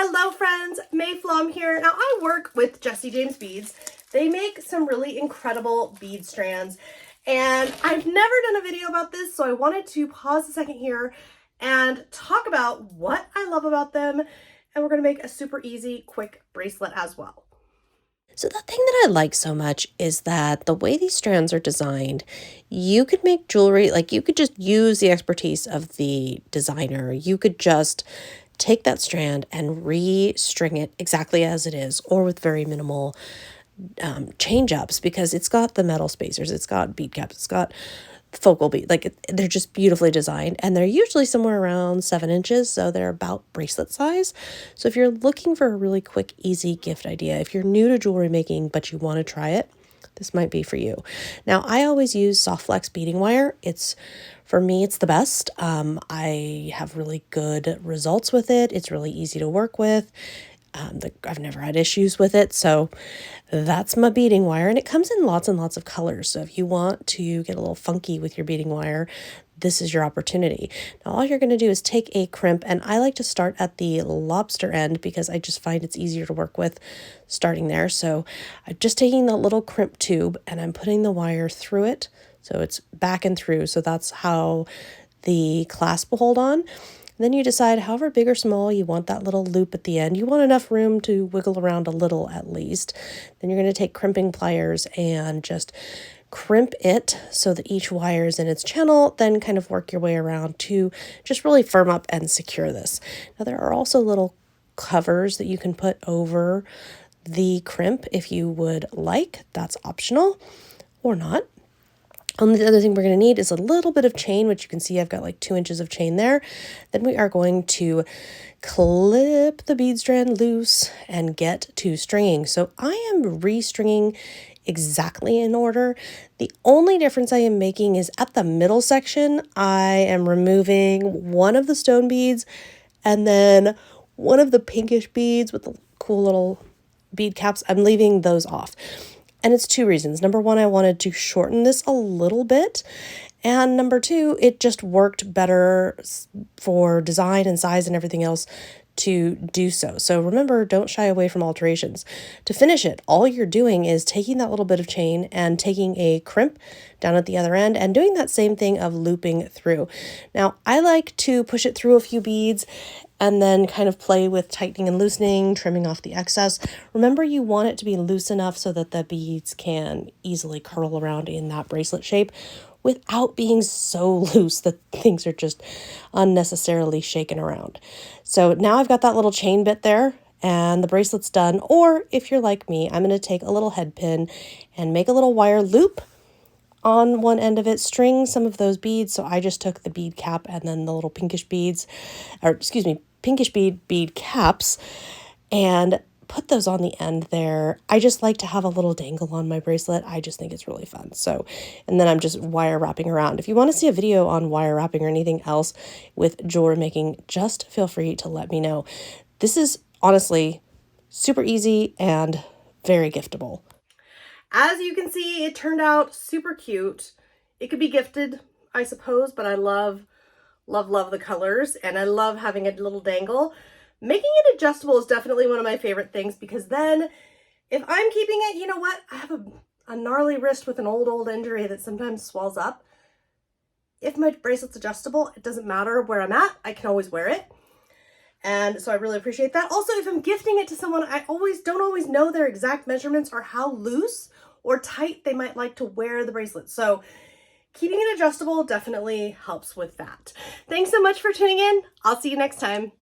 Hello friends, May Flom here. Now I work with Jesse James Beads. They make some really incredible bead strands and I've never done a video about this, so I wanted to pause a second here and talk about what I love about them, and we're going to make a super easy, quick bracelet as well. So the thing that I like so much is that the way these strands are designed, you could make jewelry, like you could just use the expertise of the designer. You could just take that strand and re-string it exactly as it is, or with very minimal change ups, because it's got the metal spacers, it's got bead caps, it's got focal bead. They're just beautifully designed, and they're usually somewhere around 7 inches, so they're about bracelet size. So if you're looking for a really quick, easy gift idea, if you're new to jewelry making but you want to try it, this might be for you. Now, I always use soft flex beading wire. For me, it's the best. I have really good results with it. It's really easy to work with. I've never had issues with it, so that's my beading wire, and it comes in lots and lots of colors. So if you want to get a little funky with your beading wire, this is your opportunity. Now all you're going to do is take a crimp, and I like to start at the lobster end because I just find it's easier to work with starting there. So I'm just taking the little crimp tube and I'm putting the wire through it, so it's back and through. So that's how the clasp will hold on. Then you decide however big or small you want that little loop at the end. You want enough room to wiggle around a little at least. Then you're going to take crimping pliers and just crimp it so that each wire is in its channel, then kind of work your way around to just really firm up and secure this. Now there are also little covers that you can put over the crimp if you would like. That's optional or not. The other thing we're going to need is a little bit of chain, which you can see I've got like 2 inches of chain there. Then we are going to clip the bead strand loose and get to stringing. So I am restringing exactly in order. The only difference I am making is at the middle section, I am removing one of the stone beads and then one of the pinkish beads with the cool little bead caps. I'm leaving those off. And it's 2 reasons. Number one, I wanted to shorten this a little bit. And number two, it just worked better for design and size and everything else to do so. So remember, don't shy away from alterations. To finish it, all you're doing is taking that little bit of chain and taking a crimp down at the other end and doing that same thing of looping through. Now, I like to push it through a few beads and then kind of play with tightening and loosening, trimming off the excess. Remember, you want it to be loose enough so that the beads can easily curl around in that bracelet shape without being so loose that things are just unnecessarily shaken around. So now I've got that little chain bit there and the bracelet's done. Or if you're like me, I'm going to take a little head pin and make a little wire loop on one end of it, string some of those beads. So I just took the bead cap and then the little pinkish beads, or excuse me, pinkish bead caps, and put those on the end there. I just like to have a little dangle on my bracelet. I just think it's really fun. So, and then I'm just wire wrapping around. If you want to see a video on wire wrapping or anything else with jewelry making, just feel free to let me know. This is honestly super easy and very giftable. As you can see, it turned out super cute. It could be gifted, I suppose, but I love the colors, and I love having a little dangle. Making it adjustable is definitely one of my favorite things, because then if I'm keeping it, you know what? I have a gnarly wrist with an old injury that sometimes swells up. If my bracelet's adjustable, it doesn't matter where I'm at. I can always wear it. And so I really appreciate that. Also, if I'm gifting it to someone, I don't always know their exact measurements or how loose or tight they might like to wear the bracelet. So keeping it adjustable definitely helps with that. Thanks so much for tuning in. I'll see you next time.